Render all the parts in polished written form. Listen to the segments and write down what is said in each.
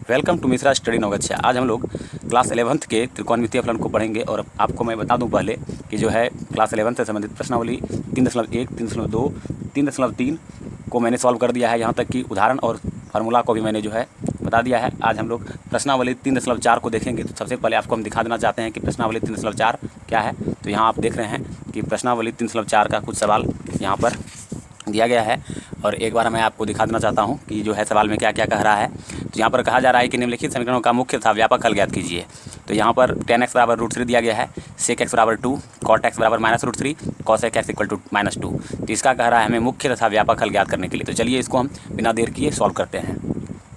Welcome to Mishra study Naugachia. आज हम लोग क्लास 11th के त्रिकोणमितीय फलन को पढ़ेंगे और आपको मैं बता दूं पहले कि जो है क्लास 11 से संबंधित प्रश्नावली 3.1, 3.2, 3.3 को मैंने सॉल्व कर दिया है। यहाँ तक कि उदाहरण और फार्मूला को भी मैंने जो है बता दिया है। आज हम लोग प्रश्नावली 3.4 को देखेंगे। तो सबसे पहले आपको हम दिखा देना चाहते हैं कि प्रश्नावली 3.4 क्या है। तो यहाँ आप देख रहे हैं कि प्रश्नावली 3.4 का कुछ सवाल यहाँ पर दिया गया है और एक बार मैं आपको दिखा देना चाहता हूँ कि जो है सवाल में क्या क्या कह रहा है। तो यहाँ पर कहा जा रहा है कि निम्नलिखित समीकरणों का मुख्य तथा व्यापक हल ज्ञात कीजिए। तो यहाँ पर tan x बराबर √3 दिया गया है, sec x बराबर 2, cot x बराबर -√3, cos x इक्वल टू -2। तो इसका कह रहा है हमें मुख्य तथा व्यापक हल ज्ञात करने के लिए। तो चलिए इसको हम बिना देर किए सॉल्व करते हैं।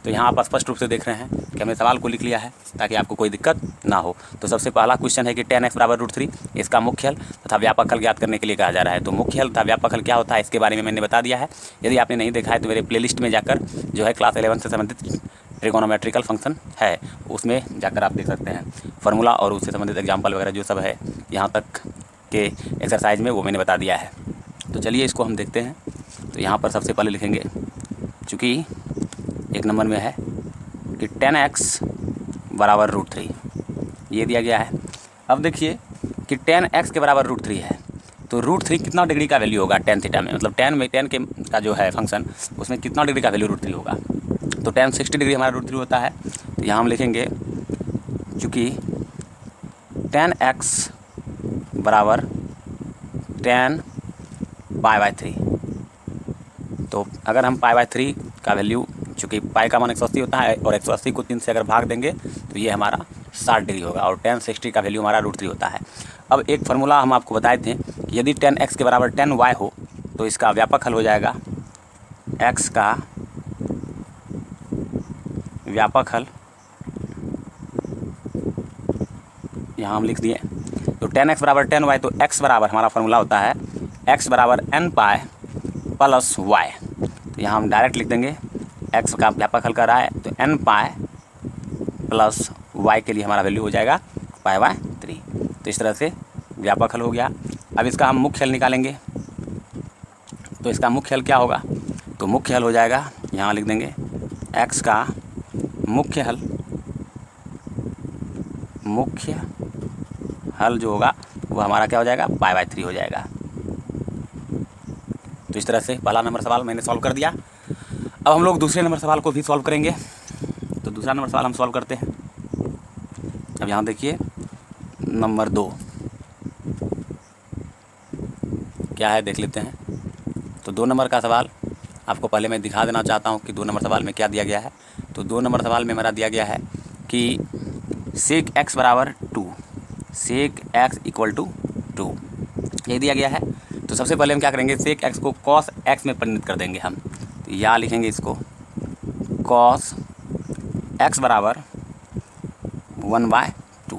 तो यहाँ आप स्पष्ट रूप से देख रहे हैं कि हमने सवाल को लिख लिया है ताकि आपको कोई दिक्कत ना हो। तो सबसे पहला क्वेश्चन है कि tan x बराबर √3 इसका मुख्य हल तथा व्यापक हल ज्ञात करने के लिए कहा जा रहा है। तो मुख्य हल तथा व्यापक हल क्या होता है इसके बारे में मैंने बता दिया है। यदि आपने नहीं देखा है तो मेरे प्लेलिस्ट में जाकर जो है क्लास 11 से संबंधित ट्रिगोनोमेट्रिकल फंक्शन है उसमें जाकर आप देख सकते हैं फार्मूला और उससे संबंधित एग्जाम्पल वगैरह जो सब है यहाँ तक के एक्सरसाइज में वो मैंने बता दिया है। तो चलिए इसको हम देखते हैं। तो यहाँ पर सबसे पहले लिखेंगे, चूँकि एक नंबर में है कि tan x बराबर √3 ये दिया गया है। अब देखिए कि tan x के बराबर √3 है तो √3 कितना डिग्री का वैल्यू होगा tan थीटा में, मतलब tan के का जो है फंक्शन उसमें कितना डिग्री का वैल्यू √3 होगा। तो tan 60 डिग्री हमारा √3 होता है। तो यहाँ हम लिखेंगे चूँकि tan x बराबर tan π/3। तो अगर हम π/3 का वैल्यू, चूँकि पाई का मान 180 होता है और 180 को 3 से अगर भाग देंगे तो ये हमारा 60 डिग्री होगा और tan 60 का वैल्यू हमारा √3 होता है। अब एक फार्मूला हम आपको बताए थे कि यदि tan x के बराबर tan y हो तो इसका व्यापक हल हो जाएगा x का व्यापक हल। यहाँ हम लिख दिए तो tan x बराबर tan y, तो x बराबर हमारा फार्मूला होता है x बराबर n π + y। तो यहाँ हम डायरेक्ट लिख देंगे x का व्यापक हल कर रहा है तो n π + y के लिए हमारा वैल्यू हो जाएगा π/3। तो इस तरह से व्यापक हल हो गया। अब इसका हम मुख्य हल निकालेंगे। तो इसका मुख्य हल क्या होगा, तो मुख्य हल हो जाएगा, यहाँ लिख देंगे x का मुख्य हल जो होगा वो हमारा क्या हो जाएगा, π/3 हो जाएगा। तो इस तरह से पहला नंबर सवाल मैंने सॉल्व कर दिया। अब हम लोग दूसरे नंबर सवाल को भी सॉल्व करेंगे। तो दूसरा नंबर सवाल हम सॉल्व करते हैं। अब यहाँ देखिए नंबर 2 क्या है देख लेते हैं। तो 2 नंबर का सवाल आपको पहले मैं दिखा देना चाहता हूँ कि 2 नंबर सवाल में क्या दिया गया है। तो 2 नंबर सवाल में मेरा दिया गया है कि sec x बराबर 2, sec x इक्वल टू 2 ये दिया गया है। तो सबसे पहले हम क्या करेंगे, sec x को cos x में परिणत कर देंगे हम। तो यहाँ लिखेंगे इसको cos x बराबर 1/2।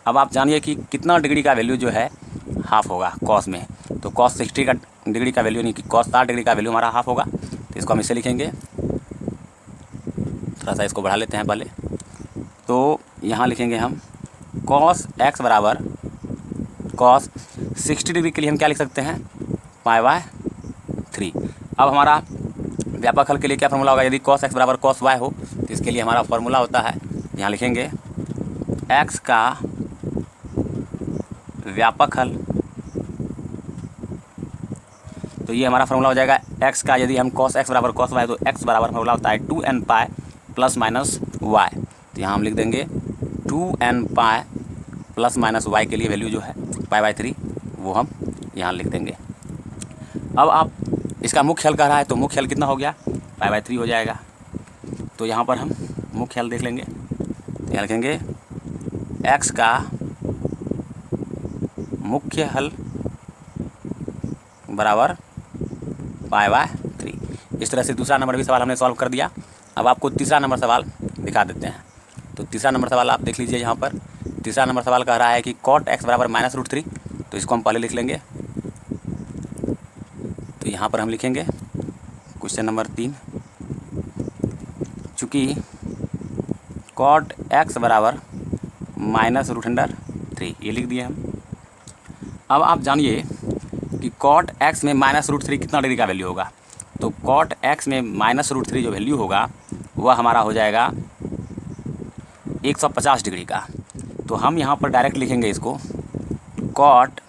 अब आप जानिए कि कितना डिग्री का वैल्यू जो है हाफ होगा cos में। तो cos 60 का डिग्री का वैल्यू नहीं कि cos 60 डिग्री का वैल्यू हमारा हाफ होगा। तो इसको हम इसे लिखेंगे, थोड़ा सा इसको बढ़ा लेते हैं पहले। तो यहाँ लिखेंगे हम cos x बराबर cos 60 डिग्री के लिए हम क्या लिख सकते हैं, π/3। अब हमारा व्यापक हल के लिए क्या फार्मूला होगा, यदि cos x बराबर cos y हो तो इसके लिए हमारा फार्मूला होता है, यहाँ लिखेंगे x का व्यापक हल। तो ये हमारा फार्मूला हो जाएगा x का, यदि हम cos x बराबर cos y तो x बराबर फार्मूला होता है 2nπ + y। तो यहाँ हम लिख देंगे 2nπ + y के लिए वैल्यू जो है π/3 वो हम यहाँ लिख देंगे। अब आप इसका मुख्य हल कह रहा है तो मुख्य हल कितना हो गया, π/3 हो जाएगा। तो यहाँ पर हम मुख्य हल देख लेंगे। तो यहाँ लिखेंगे x का मुख्य हल बराबर π/3। इस तरह से दूसरा नंबर भी सवाल हमने सॉल्व कर दिया। अब आपको तीसरा नंबर सवाल दिखा देते हैं। तो तीसरा नंबर सवाल आप देख लीजिए। यहाँ पर तीसरा नंबर सवाल कह रहा है कि cot x बराबर -√3। तो इसको हम पहले लिख लेंगे। तो यहाँ पर हम लिखेंगे क्वेश्चन नंबर 3, चूँकि cot x बराबर -√3 ये लिख दिए हम। अब आप जानिए कि cot x में -√3 कितना डिग्री का वैल्यू होगा। तो cot x में -√3 जो वैल्यू होगा वह हमारा हो जाएगा 150 डिग्री का। तो हम यहाँ पर डायरेक्ट लिखेंगे इसको कॉट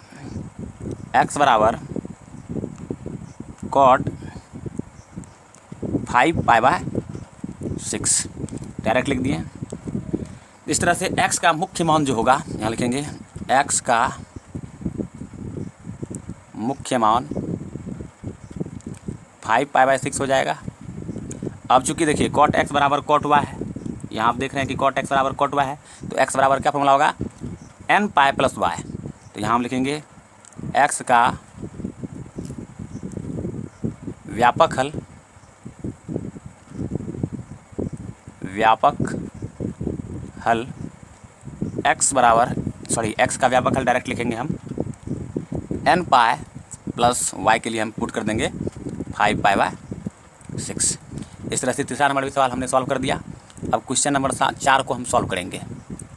x बराबर कॉट 5π/6 डायरेक्ट लिख दिए। इस तरह से x का मुख्य मान जो होगा यहाँ लिखेंगे x का मुख्य मान 5π/6 हो जाएगा। अब चूंकि देखिए कॉट x बराबर कॉट y है, यहाँ आप देख रहे हैं कि कॉट x बराबर कॉट y है, तो x बराबर क्या फॉर्मूला होगा nπ + y। तो यहाँ हम लिखेंगे x का व्यापक हल x का व्यापक हल डायरेक्ट लिखेंगे हम nπ + y के लिए हम पुट कर देंगे 5π/6। इस तरह से तीसरा नंबर भी सवाल हमने सॉल्व कर दिया। अब क्वेश्चन नंबर 4 को हम सॉल्व करेंगे।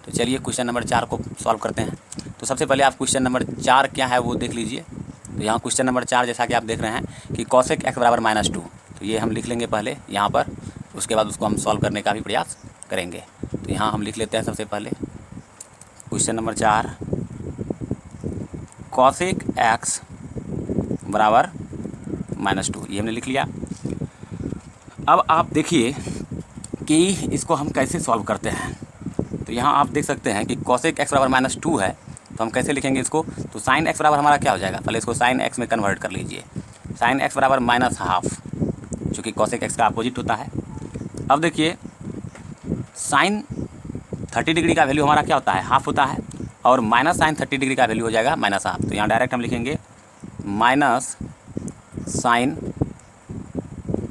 तो चलिए क्वेश्चन नंबर 4 को सॉल्व करते हैं। तो सबसे पहले आप क्वेश्चन नंबर 4 क्या है वो देख लीजिए। तो यहाँ क्वेश्चन नंबर 4 जैसा कि आप देख रहे हैं कि कॉसेक x बराबर -2, तो ये हम लिख लेंगे पहले यहाँ पर, उसके बाद उसको हम सॉल्व करने का भी प्रयास करेंगे। तो यहाँ हम लिख लेते हैं सबसे पहले क्वेश्चन नंबर 4 कॉसेक x बराबर -2, ये हमने लिख लिया। अब आप देखिए कि इसको हम कैसे सॉल्व करते हैं। तो यहाँ आप देख सकते हैं कि कॉसेक x बराबर -2 है, तो हम कैसे लिखेंगे इसको। तो साइन x बराबर हमारा क्या हो जाएगा, पहले इसको साइन x में कन्वर्ट कर लीजिए। साइन x बराबर -½ चूँकि कॉसेक x का अपोजिट होता है। अब देखिए साइन 30 डिग्री का वैल्यू हमारा क्या होता है, हाफ होता है, और माइनस साइन 30 डिग्री का वैल्यू हो जाएगा -½ तो यहाँ डायरेक्ट हम लिखेंगे माइनस साइन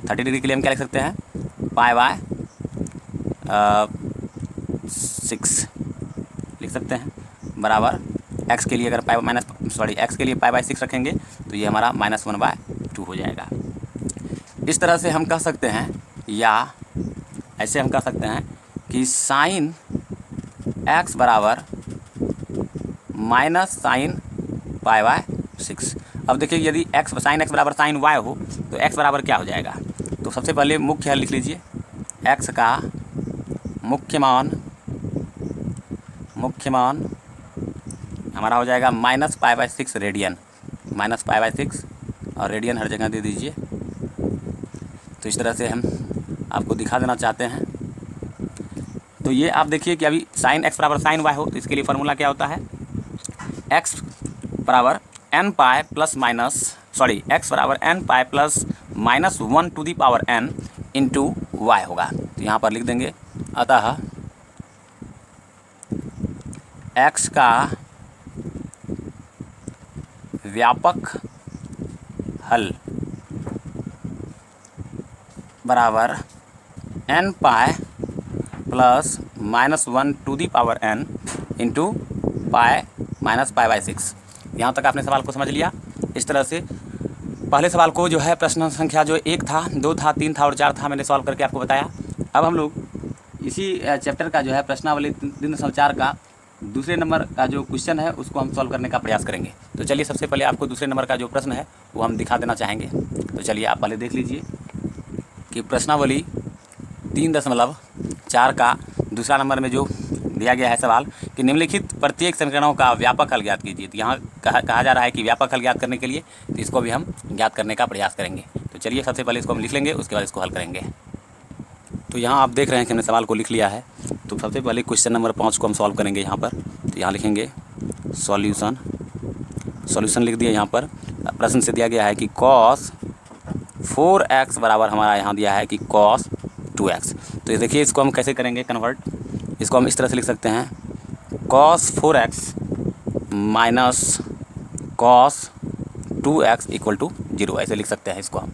30 डिग्री के लिए हम क्या लिख सकते हैं π/6 लिख सकते हैं, बराबर x के लिए अगर x के लिए π/6 रखेंगे तो ये हमारा -1/2 हो जाएगा। इस तरह से हम कह सकते हैं, या ऐसे हम कह सकते हैं कि साइन x बराबर माइनस साइन π/6। अब देखिए यदि साइन x बराबर साइन y हो तो x बराबर क्या हो जाएगा। तो सबसे पहले मुख्य हल लिख लीजिए, x का मुख्य मान हमारा हो जाएगा -π/6 रेडियन, -π/6 और रेडियन हर जगह दे दीजिए। तो इस तरह से हम आपको दिखा देना चाहते हैं। तो ये आप देखिए कि अभी साइन x बराबर साइन y हो तो इसके लिए फार्मूला क्या होता है, x बराबर nπ + x बराबर nπ + -1n इंटू y होगा। तो यहाँ पर लिख देंगे, अतः x का व्यापक हल बराबर nπ + -1n इंटू π/6। यहाँ तक आपने सवाल को समझ लिया। इस तरह से पहले सवाल को जो है प्रश्न संख्या जो 1 था, 2 था, 3 था और 4 था, मैंने सॉल्व करके आपको बताया। अब हम लोग इसी चैप्टर का जो है प्रश्नावली 3.4 का दूसरे नंबर का जो क्वेश्चन है उसको हम सॉल्व करने का प्रयास करेंगे। तो चलिए सबसे पहले आपको दूसरे नंबर का जो प्रश्न है वो हम दिखा देना चाहेंगे। तो चलिए आप पहले देख लीजिए कि प्रश्नावली 3.4 का दूसरा नंबर में जो दिया गया है सवाल कि निम्नलिखित प्रत्येक समीकरणों का व्यापक हल ज्ञात कीजिए। तो यहाँ कहा जा रहा है कि व्यापक हल ज्ञात करने के लिए तो इसको भी हम ज्ञात करने का प्रयास करेंगे। तो चलिए सबसे पहले इसको हम लिख लेंगे, उसके बाद इसको हल करेंगे। तो यहाँ आप देख रहे हैं कि हमने सवाल को लिख लिया है। तो सबसे पहले क्वेश्चन नंबर 5 को हम सॉल्व करेंगे यहाँ पर। तो यहाँ लिखेंगे सॉल्यूशन लिख दिया। यहाँ पर प्रश्न से दिया गया है कि cos 4x बराबर हमारा यहाँ दिया है कि cos 2x। तो ये देखिए इसको हम कैसे करेंगे कन्वर्ट। इसको हम इस तरह से लिख सकते हैं cos 4x minus cos 2x = 0, ऐसे लिख सकते हैं इसको हम।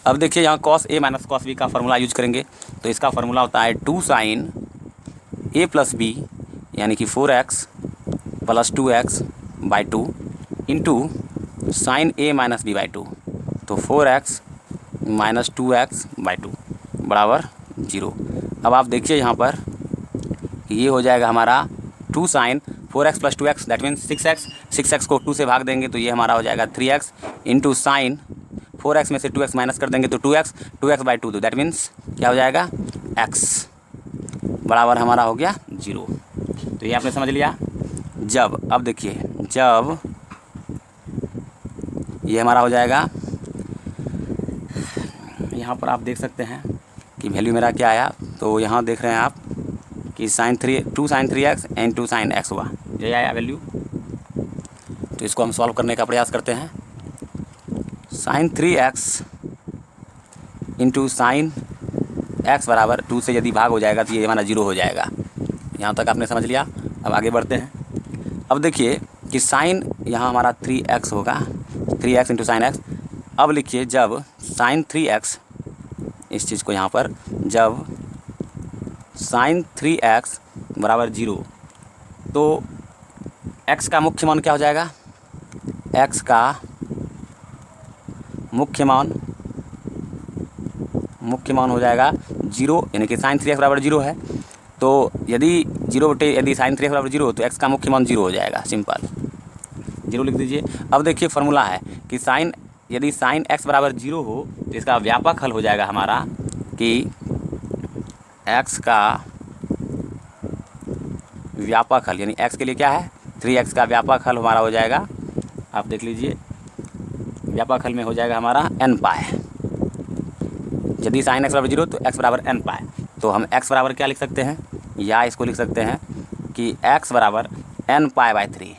अब देखिए यहाँ cos a minus cos b का फार्मूला यूज करेंगे। तो इसका फार्मूला होता है 2 sin a + b यानी कि 4x + 2x/2 into sine a - b/2। तो 4x - 2x/2 बराबर 0। अब आप देखिए यहाँ पर ये हो जाएगा हमारा 2 sin 4x + 2x that means 6x। 6x को 2 से भाग देंगे तो ये हमारा हो जाएगा 3x इंटू साइन 4x में से 2x माइनस कर देंगे तो 2x/2 तो दैट मीन्स क्या हो जाएगा x बराबर हमारा हो गया 0। तो ये आपने समझ लिया। जब, अब देखिए, जब ये हमारा हो जाएगा, यहाँ पर आप देख सकते हैं कि वैल्यू मेरा क्या आया। तो यहाँ देख रहे हैं आप कि two sine 3x and 2 sine x हुआ, ये आया वैल्यू। तो इसको हम सॉल्व करने का प्रयास करते हैं। Sign 3x into sine x बराबर 2 से यदि भाग हो जाएगा तो ये हमारा 0 हो जाएगा। यहाँ तक आपने समझ लिया। अब आगे बढ़ते हैं। अब देखिए कि साइन यहाँ हमारा 3x होगा, 3x इंटू साइन x। अब लिखिए जब साइन 3x, इस चीज़ को यहाँ पर, जब साइन 3x बराबर 0, तो x का मुख्य मान क्या हो जाएगा? x का मुख्य मान हो जाएगा 0, यानी कि साइन 3x बराबर 0 है। तो यदि यदि साइन 3x बराबर 0 हो तो x का मुख्य मान 0 हो जाएगा, सिंपल 0 लिख दीजिए। अब देखिए फार्मूला है कि यदि साइन x बराबर 0 हो तो इसका व्यापक हल हो जाएगा हमारा कि x का व्यापक हल, यानी x के लिए क्या है 3x का व्यापक हल हमारा हो जाएगा, आप देख लीजिए, व्यापक हल में हो जाएगा हमारा n पाए। यदि साइन x बराबर 0 तो x बराबर n पाए। तो हम x बराबर क्या लिख सकते हैं, या इसको लिख सकते हैं कि x बराबर n पाए बाई 3,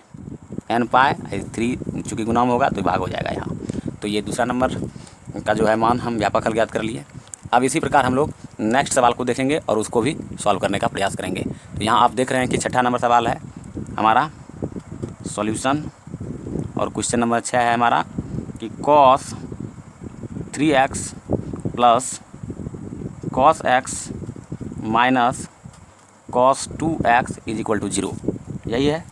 n पाए 3 चूँकि गुणाम होगा तो भाग हो जाएगा यहाँ। तो ये दूसरा नंबर का जो है मान हम व्यापक हल ज्ञात कर लिए। अब इसी प्रकार हम लोग नेक्स्ट सवाल को देखेंगे और उसको भी सॉल्व करने का प्रयास करेंगे। तो यहाँ आप देख रहे हैं कि 6ठा नंबर सवाल है हमारा सॉल्यूशन, और क्वेश्चन नंबर 6 है हमारा कि cos 3x plus cos x minus cos 2x is equal to 0, यही है।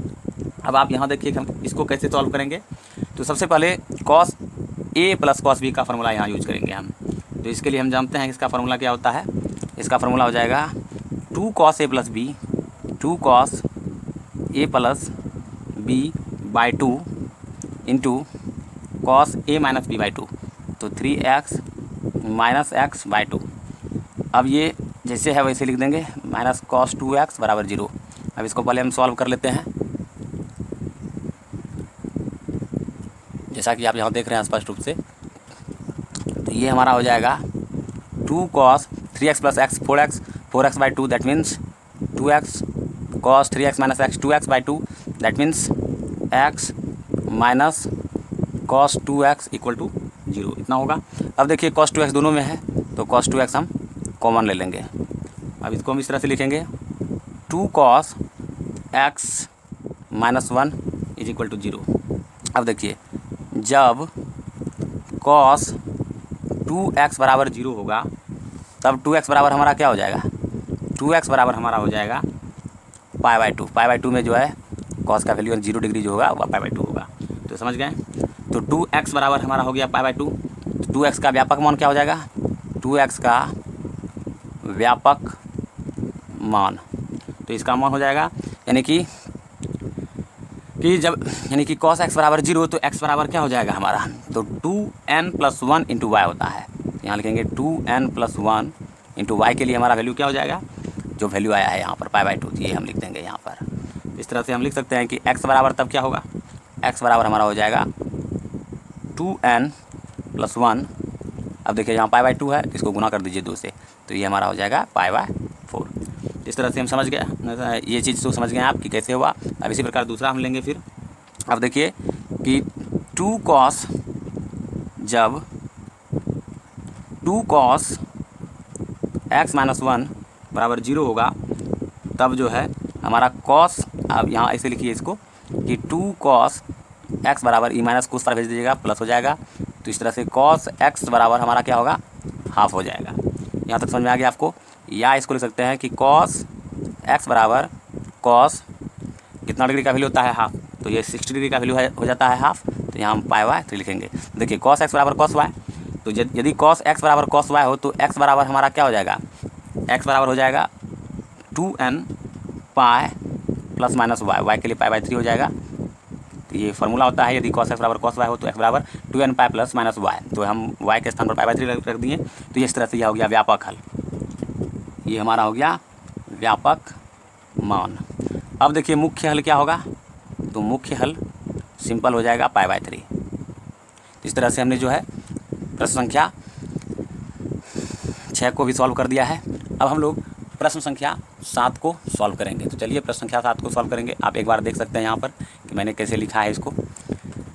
अब आप यहाँ देखिए कि हम इसको कैसे सॉल्व करेंगे। तो सबसे पहले cos a plus cos b का फार्मूला यहाँ यूज करेंगे हम। तो इसके लिए हम जानते हैं कि इसका फार्मूला क्या होता है। इसका फार्मूला हो जाएगा 2 cos a plus b, 2 cos a plus b by 2 into cos a minus b by 2, तो 3x माइनस x बाई 2। अब ये जैसे है वैसे लिख देंगे, माइनस cos 2x बराबर 0। अब इसको पहले हम सॉल्व कर लेते हैं, जैसा कि आप यहाँ देख रहे हैं स्पष्ट रूप से। तो ये हमारा हो जाएगा 2 cos 3x plus x 4x by 2, that means 2x cos 3x minus x 2x by 2, that means x minus cos 2x equal to 0, इतना होगा। अब देखिए cos 2x दोनों में है तो cos 2x हम कॉमन ले लेंगे। अब इसको हम इस तरह से लिखेंगे 2 cos x minus 1 is equal to 0। अब देखिए जब cos 2x बराबर 0 होगा तब 2x बराबर हमारा क्या हो जाएगा, 2x बराबर हमारा हो जाएगा पाई बाई 2। पाई बाई 2 में जो है cos का वैल्यू 0 डिग्री जो होगा वह पाई बाई 2 होगा। तो समझ गए। तो 2x बराबर हमारा हो गया पाई बाई 2। 2x का व्यापक मान क्या हो जाएगा, 2x का व्यापक मान, तो इसका मान हो जाएगा यानी कि cos x बराबर 0 तो x बराबर क्या हो जाएगा हमारा, तो 2n प्लस 1 इंटू वाई होता है। यहाँ लिखेंगे 2n प्लस 1 इंटू वाई के लिए हमारा वैल्यू क्या हो जाएगा, जो वैल्यू आया है यहाँ पर पाई बाई 2, ये हम लिख देंगे यहाँ पर। इस तरह से हम लिख सकते हैं कि x बराबर तब क्या होगा, x बराबर हमारा हो जाएगा 2n प्लस 1। अब देखिए यहाँ पाई बाई 2 है, इसको गुना कर दीजिए 2 से, तो ये हमारा हो जाएगा पाई बाई 4। इस तरह से हम समझ गए, ये चीज़ तो समझ गए आप कि कैसे हुआ। अब इसी प्रकार दूसरा हम लेंगे फिर। अब देखिए कि 2 cos, जब 2 cos x माइनस 1 बराबर 0 होगा तब जो है हमारा cos, अब यहाँ ऐसे लिखिए इसको कि 2 cos x बराबर ई माइनस को उस पर भेज दीजिएगा, प्लस हो जाएगा। तो इस तरह से cos x बराबर हमारा क्या होगा, हाफ हो जाएगा। यहाँ तक समझ में आ गया आपको। या इसको लिख सकते हैं कि cos x बराबर cos कितना डिग्री का वैल्यू होता है, हाफ, तो ये 60 डिग्री का वैल्यू हो जाता है हाफ। तो यहाँ हम पाई वाई 3 लिखेंगे। देखिए cos x बराबर cos y, तो यदि cos x बराबर cos y हो तो x बराबर हमारा क्या हो जाएगा, x बराबर हो जाएगा 2n pi plus minus y के लिए पाई बाई 3 हो जाएगा। तो ये फार्मूला होता है, यदि cos x बराबर cos y हो तो x बराबर 2n pi plus minus y, तो हम y के स्थान पर पाई बाई 3 रख दिए। तो इस तरह से यह हो गया व्यापक हल, ये हमारा हो गया व्यापक मान। अब देखिए मुख्य हल क्या होगा, तो मुख्य हल सिंपल हो जाएगा π/3। इस तरह से हमने जो है प्रश्न संख्या 6 को भी सॉल्व कर दिया है। अब हम लोग प्रश्न संख्या 7 को सॉल्व करेंगे। तो चलिए प्रश्न संख्या 7 को सॉल्व करेंगे। आप एक बार देख सकते हैं यहाँ पर कि मैंने कैसे लिखा है इसको।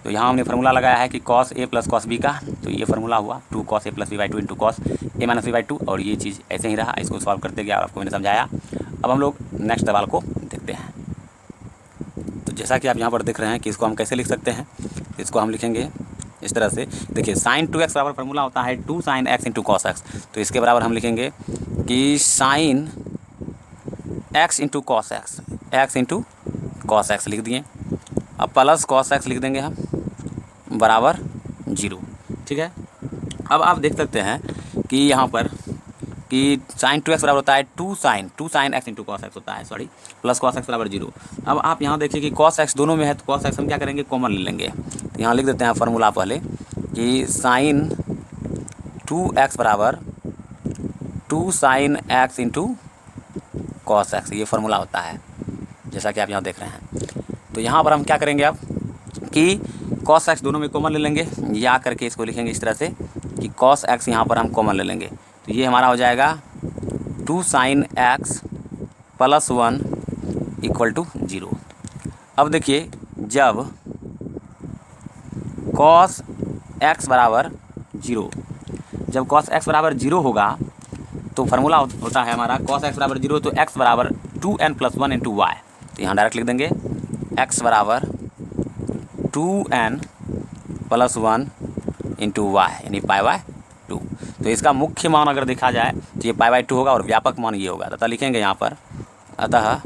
तो यहाँ हमने फार्मूला लगाया है कि cos a plus cos b का, तो ये फार्मूला हुआ 2 cos a plus b/2 into cos a minus b/2, और ये चीज़ ऐसे ही रहा। इसको सॉल्व करते गया और आपको मैंने समझाया। अब हम लोग नेक्स्ट सवाल को देखते हैं। तो जैसा कि आप यहाँ पर देख रहे हैं कि इसको हम कैसे लिख सकते हैं, इसको हम लिखेंगे इस तरह से। देखिए sin 2x बराबर फार्मूला होता है 2 sin x into cos x। तो इसके बराबर हम लिखेंगे कि sin x into cos x, x into cos x लिख दिए। अब प्लस cos x लिख देंगे हम बराबर 0। ठीक है। अब आप देख सकते हैं कि यहाँ पर कि sin 2x बराबर होता है 2 sin x into cos x होता है, सॉरी, प्लस cos x बराबर 0। अब आप यहाँ देखिए कि cos x दोनों में है, तो cos x हम क्या करेंगे, कॉमन ले लेंगे। तो यहाँ लिख देते हैं फार्मूला पहले कि sin 2x बराबर 2 sin x into cos x, ये फार्मूला होता है जैसा कि आप यहाँ देख रहे हैं। तो यहाँ पर हम क्या करेंगे अब कि cos x दोनों में कॉमन ले लेंगे, या करके इसको लिखेंगे इस तरह से कि cos x यहाँ पर हम कॉमन ले लेंगे। तो ये हमारा हो जाएगा 2 sin x plus 1 equal to 0। अब देखिए जब cos x बराबर 0, जब cos x बराबर 0 होगा तो फार्मूला होता है हमारा cos x बराबर 0, तो x बराबर 2n प्लस 1 इंटू वाई। तो यहाँ डायरेक्ट लिख देंगे x बराबर 2n प्लस 1 इंटू वाई, यानी π/2। तो इसका मुख्य मान अगर देखा जाए तो ये π/2 होगा और व्यापक मान ये होगा। अतः लिखेंगे यहाँ पर, अतः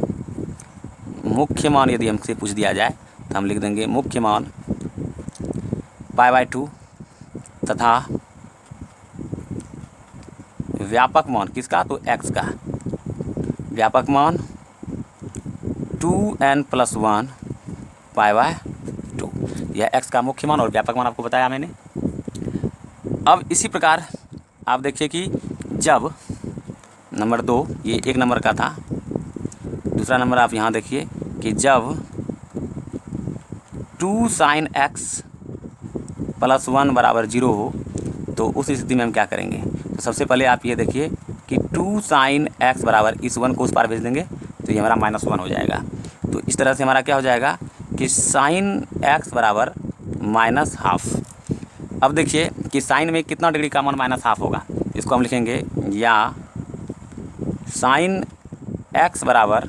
मुख्य मान यदि हमसे पूछ दिया जाए तो हम लिख देंगे मुख्य मान π/2 तथा व्यापक मान किसका, तो x का, व्यापक मान 2n प्लस 1 π/2। यह x का मुख्य मान और व्यापक मान आपको बताया मैंने। अब इसी प्रकार आप देखिए कि जब नंबर 2, ये 1 नंबर का था, दूसरा नंबर आप यहाँ देखिए कि जब 2 sin x प्लस 1 बराबर 0 हो तो उस स्थिति में हम क्या करेंगे। तो सबसे पहले आप ये देखिए कि 2 sin x बराबर इस 1 को उस पार भेज देंगे तो ये हमारा -1 हो जाएगा। तो इस तरह से हमारा क्या हो जाएगा कि sin x बराबर -½ अब देखिए कि साइन में कितना डिग्री का मान -½ होगा, इसको हम लिखेंगे या sin x बराबर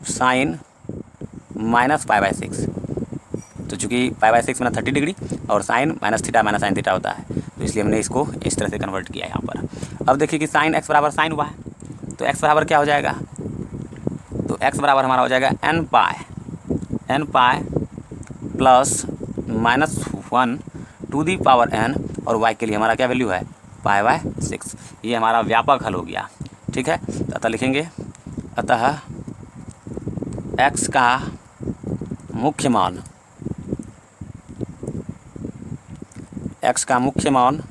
sin -π/6। तो चूँकि π/6 में 30 डिग्री और साइन -θ sin θ होता है, तो इसलिए हमने इसको इस तरह से कन्वर्ट किया यहाँ पर। अब देखिए कि sin x बराबर sin y, तो x बराबर क्या हो जाएगा, तो x बराबर हमारा हो जाएगा n pi plus -1 to the power n, और y के लिए हमारा क्या वैल्यू है π/6। ये हमारा व्यापक हल हो गया। ठीक है। अतः लिखेंगे, अतः x का मुख्य मान, x का मुख्य मान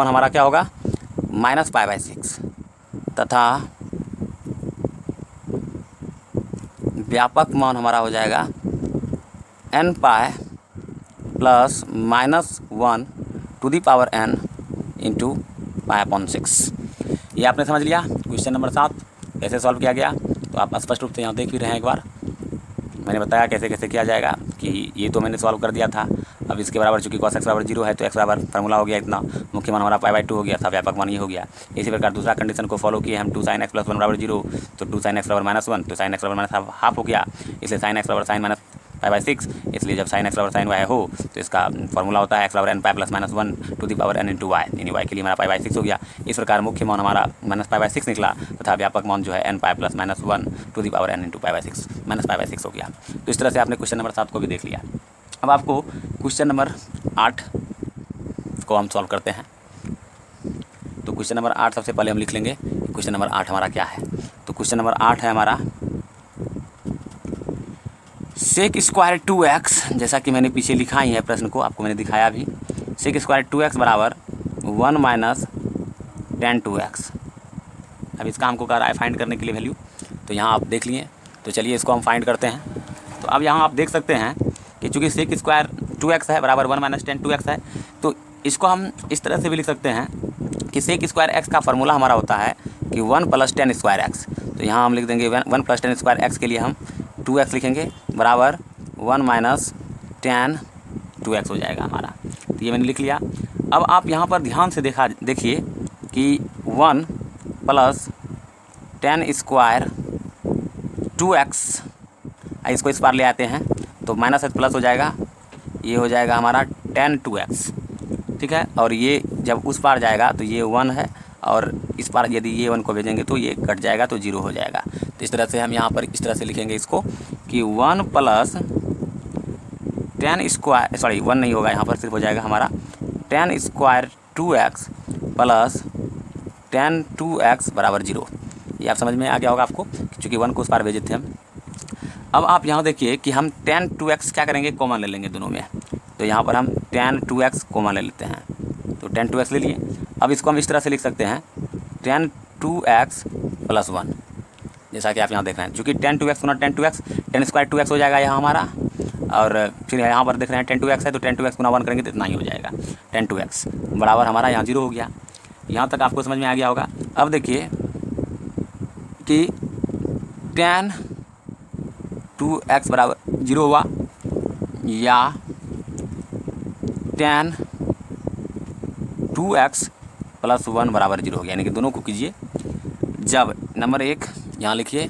हमारा क्या होगा -π/6 तथा व्यापक मान हमारा हो जाएगा n pi plus -1 to the power n into π/6। ये आपने समझ लिया क्वेश्चन नंबर 7 कैसे सॉल्व किया गया। तो आप स्पष्ट रूप से यहाँ देख भी रहे हैं, एक बार मैंने बताया कैसे कैसे किया जाएगा कि ये तो मैंने सॉल्व कर दिया था। अब इसके बराबर चूँकि cos x बराबर 0 है तो x बराबर फार्मूला हो गया इतना, मुख्य मान हमारा π/2 हो गया था, व्यापक मान ये हो गया। इसी प्रकार दूसरा कंडीशन को फॉलो किए हम 2 sin x प्लस 1 बराबर 0, तो 2 sin x बराबर -1, तो sin x बराबर -½ हो गया, इसलिए sin x बराबर sin π/6। इसलिए जब sin x बराबर sin y हो तो इसका फॉर्मूला होता है x बराबर n pi plus -1 to the power n into y, यानी y के लिए हमारा π/6 हो गया। इस प्रकार मुख्य मान हमारा -π/6 निकला तथा व्यापक मान जो है n pi plus -1 to the power n into π/6 -π/6 हो गया। तो इस तरह से आपने क्वेश्चन नंबर 7 को भी देख लिया। अब आपको क्वेश्चन नंबर 8 को हम सॉल्व करते हैं। तो क्वेश्चन नंबर 8 सबसे पहले हम लिख लेंगे क्वेश्चन नंबर 8 हमारा क्या है। तो क्वेश्चन नंबर 8 है हमारा sec स्क्वायर 2x, जैसा कि मैंने पीछे लिखा ही है प्रश्न को, आपको मैंने दिखाया भी। sec स्क्वायर 2x बराबर 1 - tan 2x अब इसका हमको कह रहा है फाइंड करने के लिए वैल्यू, तो यहाँ आप देख लिए। तो चलिए इसको हम फाइंड करते हैं। तो अब यहाँ आप देख सकते हैं कि चूँकि सेक स्क्वायर 2x है बराबर 1 - 10 2x है, तो इसको हम इस तरह से भी लिख सकते हैं कि सेक स्क्वायर x का फार्मूला हमारा होता है कि 1 + 10 स्क्वायर x। तो यहाँ हम लिख देंगे 1 + 10 स्क्वायर x के लिए हम 2x लिखेंगे बराबर 1 - 10 2x हो जाएगा हमारा। तो ये मैंने लिख लिया। अब आप यहाँ पर ध्यान से देखिए कि 1 + 10 स्क्वायर 2x, इसको इस पार ले आते हैं तो माइनस प्लस हो जाएगा, ये हो जाएगा हमारा 10 2x, ठीक है। और ये जब उस पार जाएगा तो ये 1 है, और इस पार यदि ये 1 को भेजेंगे तो ये कट जाएगा तो 0 हो जाएगा। तो इस तरह से हम यहाँ पर इस तरह से लिखेंगे इसको कि 1 + 10 स्क्वायर, सॉरी 1 नहीं होगा यहाँ पर, सिर्फ हो जाएगा हमारा 10 स्क्वायर 2x + 10 2x बराबर 0। ये आप समझ में आ गया होगा आपको, क्योंकि 1 को उस पार भेजे थे हम। अब आप यहाँ देखिए कि हम 10 2x क्या करेंगे, कॉमन ले लेंगे दोनों में। तो यहाँ पर हम 10 2x कॉमन ले लेते हैं, तो 10 2x ले लिए। अब इसको हम इस तरह से लिख सकते हैं 10 2x + 1, जैसा कि आप यहाँ देख रहे हैं। चूँकि 10 2x गुना 10 2x 10 स्क्वायर 2x हो जाएगा यहाँ हमारा, और फिर यहाँ पर देख रहे हैं 10 2x है तो 10 2x गुना 1 करेंगे तो इतना ही हो जाएगा। 10 2x बराबर हमारा यहाँ 0 हो गया। यहाँ तक आपको समझ में आ गया होगा। अब देखिए कि 10 2x बराबर 0 हुआ, या 10 2x + 1 बराबर 0 हो गया। यानी कि दोनों को कीजिए। जब नंबर 1 यहाँ लिखिए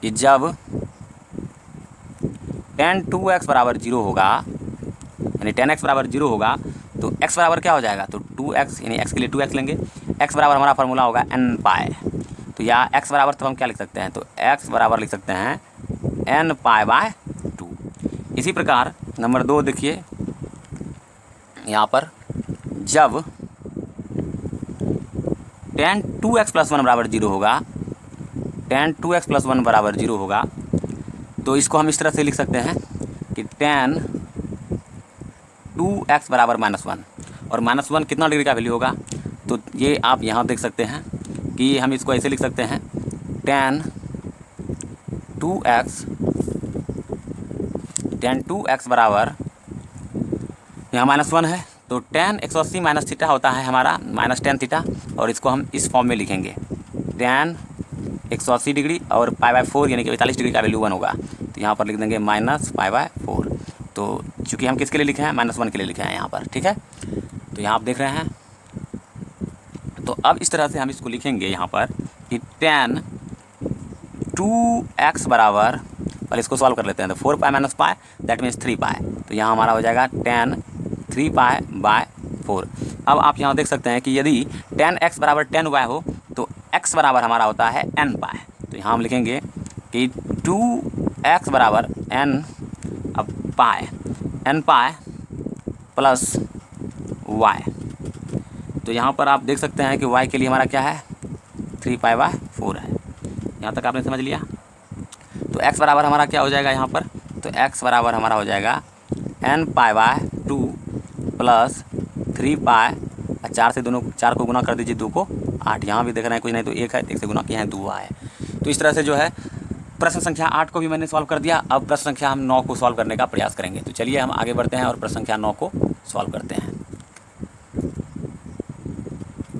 कि जब 10 2x बराबर 0 होगा, यानी 10x बराबर 0 होगा, तो x बराबर क्या हो जाएगा, तो 2x, यानी x के लिए 2x लेंगे। x बराबर हमारा फार्मूला होगा n पाई। तो या x बराबर तो हम क्या लिख सकते हैं, तो x बराबर लिख सकते हैं n पाई/2। इसी प्रकार नंबर 2 देखिए यहाँ पर, जब 10 2x + 1 बराबर 0 होगा, 10 2x + 1 बराबर 0 होगा, तो इसको हम इस तरह से लिख सकते हैं कि 10 2x बराबर -1। और -1 कितना डिग्री का वैल्यू होगा, तो ये आप यहाँ देख सकते हैं कि हम इसको ऐसे लिख सकते हैं 10 2x बराबर, यहाँ -1 है तो 10 180 माइनस थीटा होता है हमारा -10 थीटा, और इसको हम इस फॉर्म में लिखेंगे 10 180 डिग्री और π/4 यानी कि 45 डिग्री का वैल्यू 1 होगा। तो यहाँ पर लिख देंगे -π/4। तो चूँकि हम किसके लिए लिखे हैं, -1 के लिए लिखे हैं यहाँ पर, ठीक है। तो यहाँ आप देख रहे हैं। तो अब इस तरह से हम इसको लिखेंगे यहाँ पर कि 10 2x बराबर, पहले इसको सॉल्व कर लेते हैं, तो 4π - π दैट मीन्स 3π। तो यहाँ हमारा हो जाएगा 10 3π/4। अब आप यहाँ देख सकते हैं कि यदि 10x बराबर 10y हो तो x बराबर हमारा होता है n π। तो यहाँ हम लिखेंगे कि 2x बराबर n π + y। तो यहाँ पर आप देख सकते हैं कि y के लिए हमारा क्या है, 3π/4 है। यहाँ तक आपने समझ लिया। तो x बराबर हमारा क्या हो जाएगा यहाँ पर, तो x बराबर हमारा हो जाएगा n π/2 + 3π, 4 से दोनों 4 को गुना कर दीजिए, 2 को 8। यहाँ भी देख रहे हैं कुछ नहीं तो 1 है, 1 से गुना किया है 2 है। तो इस तरह से जो है प्रश्न संख्या 8 को भी मैंने सॉल्व कर दिया। अब प्रश्न संख्या हम 9 को सॉल्व करने का प्रयास करेंगे। तो चलिए हम आगे बढ़ते हैं और प्रश्न संख्या 9 को सॉल्व करते हैं।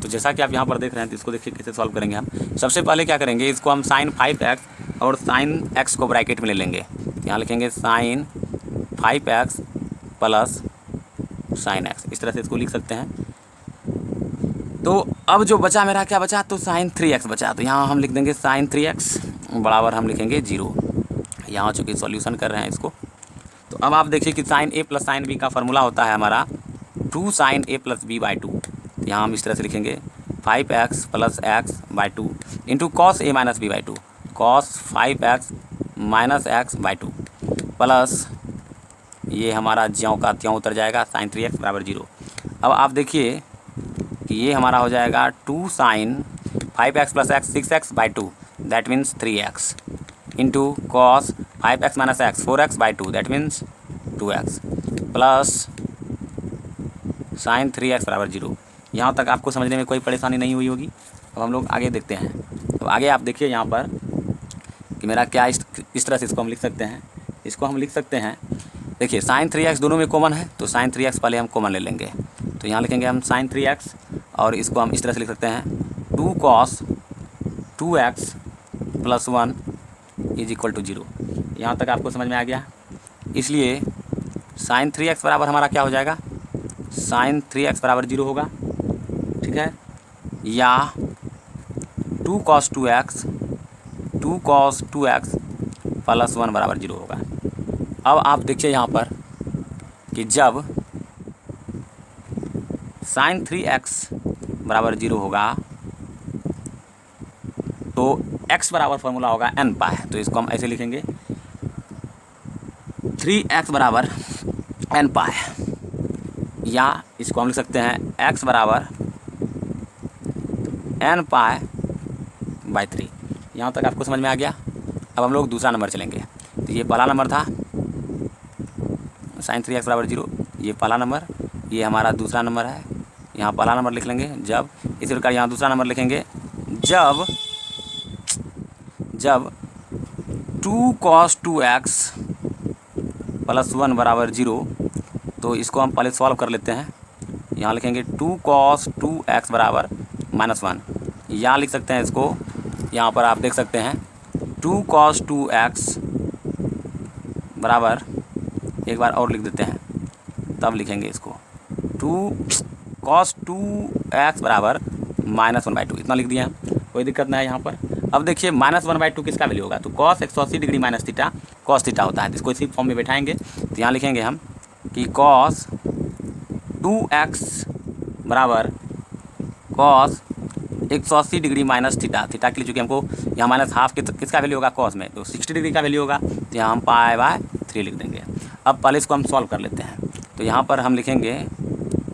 तो जैसा कि आप यहाँ पर देख रहे हैं, तो इसको देखिए कैसे सॉल्व करेंगे हम। सबसे पहले क्या करेंगे, इसको हम sin 5x और sin x को ब्रैकेट में ले लेंगे। यहाँ लिखेंगे sin 5x + sin x, इस तरह से इसको लिख सकते हैं। तो अब जो बचा मेरा क्या बचा, तो sin 3x बचा। तो यहाँ हम लिख देंगे sin 3x बराबर हम लिखेंगे 0। यहाँ चूँकि सॉल्यूशन कर रहे हैं इसको। तो अब आप देखिए कि sin a + sin b का फार्मूला होता है हमारा 2 sin a + b/2। यहाँ हम इस तरह से लिखेंगे 5x + x/2 into cos a - b/2, cos 5x - x/2 plus ये हमारा ज्यों का त्यों उतर जाएगा sin 3x बराबर 0। अब आप देखिए कि ये हमारा हो जाएगा 2 sin 5x + x 6x/2 that means 3x into cos 5x - x 4x/2 that means 2x plus sin 3x बराबर 0। यहाँ तक आपको समझने में कोई परेशानी नहीं हुई होगी। अब हम लोग आगे देखते हैं। तो आगे आप देखिए यहाँ पर कि मेरा क्या इस तरह से इसको हम लिख सकते हैं। इसको हम लिख सकते हैं, देखिए sin 3x दोनों में कॉमन है, तो sin 3x पहले हम कॉमन ले लेंगे। तो यहाँ लिखेंगे हम sin 3x और इसको हम इस तरह से लिख सकते हैं 2 cos 2x + 1 = 0। यहाँ तक आपको समझ में आ गया। इसलिए sin 3x बराबर हमारा क्या हो जाएगा, sin 3x बराबर 0 होगा, ठीक है, या 2 cos 2x + 1 बराबर 0 होगा। अब आप देखिए यहाँ पर कि जब sin 3x बराबर 0 होगा तो x बराबर फॉर्मूला होगा n पाई। तो इसको हम ऐसे लिखेंगे 3x बराबर n पाई, या इसको हम लिख सकते हैं x बराबर n पाई बाई 3। यहाँ तक आपको समझ में आ गया। अब हम लोग दूसरा नंबर चलेंगे। तो ये पहला नंबर था sin 3x बराबर 0, ये पहला नंबर, ये हमारा दूसरा नंबर है। यहाँ पहला नंबर लिख लेंगे जब, इसी प्रकार यहाँ दूसरा नंबर लिखेंगे जब 2 cos 2x + 1 बराबर 0। तो इसको हम पहले सॉल्व कर लेते हैं। यहाँ लिखेंगे 2 cos 2x बराबर -1, या लिख सकते हैं इसको, यहाँ पर आप देख सकते हैं 2 cos 2x बराबर, एक बार और लिख देते हैं तब लिखेंगे इसको 2 cos 2x बराबर -1/2। इतना लिख दिया, कोई दिक्कत नहीं है यहाँ पर। अब देखिए -1/2 किसका वैल्यू होगा, तो cos 180 degree minus theta cos theta होता है। तो इसको इसी फॉर्म में बैठाएंगे। तो यहाँ लिखेंगे हम कि cos 2x बराबर cos 180 degree minus theta, theta के लिए चूँकि हमको यहाँ -½ किसका वैल्यू होगा cos में, तो 60 डिग्री का वैल्यू होगा। तो यहाँ हम π/3 लिख देंगे। अब पहले इसको हम सॉल्व कर लेते हैं। तो यहाँ पर हम लिखेंगे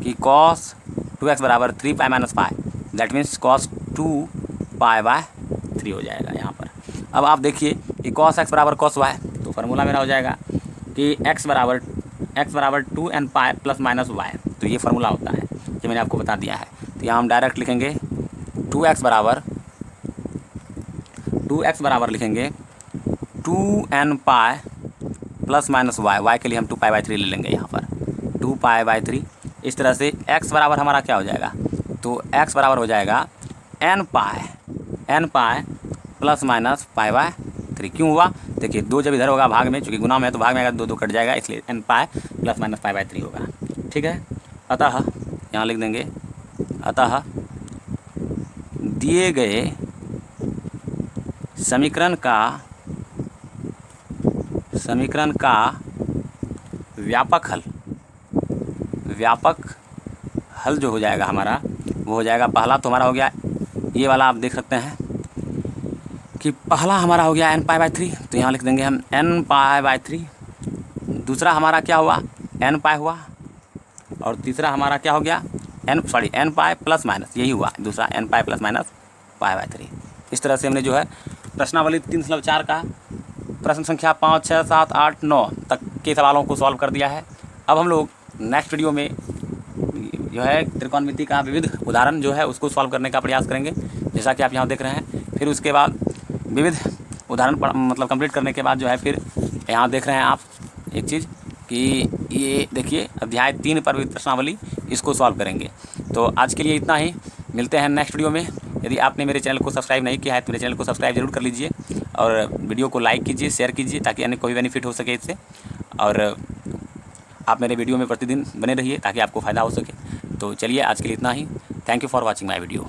कि cos 2x बराबर 3 π - π, दैट मीन्स cos 2 π/3 हो जाएगा यहाँ पर। अब आप देखिए कि cos x बराबर cos y, तो फार्मूला मेरा हो जाएगा कि x बराबर 2n पाई + -y। तो ये फार्मूला होता है जो मैंने आपको बता दिया है। तो यहाँ हम डायरेक्ट लिखेंगे 2x बराबर लिखेंगे 2n पाई + -y, y के लिए हम 2π/3 ले लेंगे यहाँ पर 2π/3। इस तरह से x बराबर हमारा क्या हो जाएगा, तो x बराबर हो जाएगा n पाई ± π/3। क्यों हुआ, देखिए 2 जब इधर होगा भाग में, चूँकि गुना में है तो भाग में आएगा, 2 कट जाएगा, इसलिए n पाई ± π/3 होगा, ठीक है। अतः यहाँ लिख देंगे, अतः दिए गए समीकरण का व्यापक हल जो हो जाएगा हमारा, वो हो जाएगा, पहला तो हमारा हो गया ये वाला, आप देख सकते हैं कि पहला हमारा हो गया n π/3। तो यहाँ लिख देंगे हम n π/3। दूसरा हमारा क्या हुआ, n पाई हुआ, और तीसरा हमारा क्या हो गया, n पाई प्लस माइनस, यही हुआ दूसरा, n पाई ± π/3। इस तरह से हमने जो है प्रश्नावली 3/4 का प्रश्न संख्या 5, 6, 7, 8, 9 तक के सवालों को सॉल्व कर दिया है। अब हम लोग नेक्स्ट वीडियो में जो है त्रिकोणमिति का विविध उदाहरण जो है उसको सॉल्व करने का प्रयास करेंगे, जैसा कि आप यहाँ देख रहे हैं। फिर उसके बाद विविध उदाहरण मतलब कंप्लीट करने के बाद जो है फिर यहाँ देख रहे हैं आप एक चीज़ कि ये देखिए अध्याय 3 पर विविध प्रश्नावली, इसको सॉल्व करेंगे। तो आज के लिए इतना ही, मिलते हैं नेक्स्ट वीडियो में। यदि आपने मेरे चैनल को सब्सक्राइब नहीं किया है तो मेरे चैनल को सब्सक्राइब जरूर कर लीजिए, और वीडियो को लाइक कीजिए, शेयर कीजिए, ताकि अन्य कोई बेनिफिट हो सके इससे। और आप मेरे वीडियो में प्रतिदिन बने रहिए ताकि आपको फ़ायदा हो सके। तो चलिए आज के लिए इतना ही। Thank you for watching my video.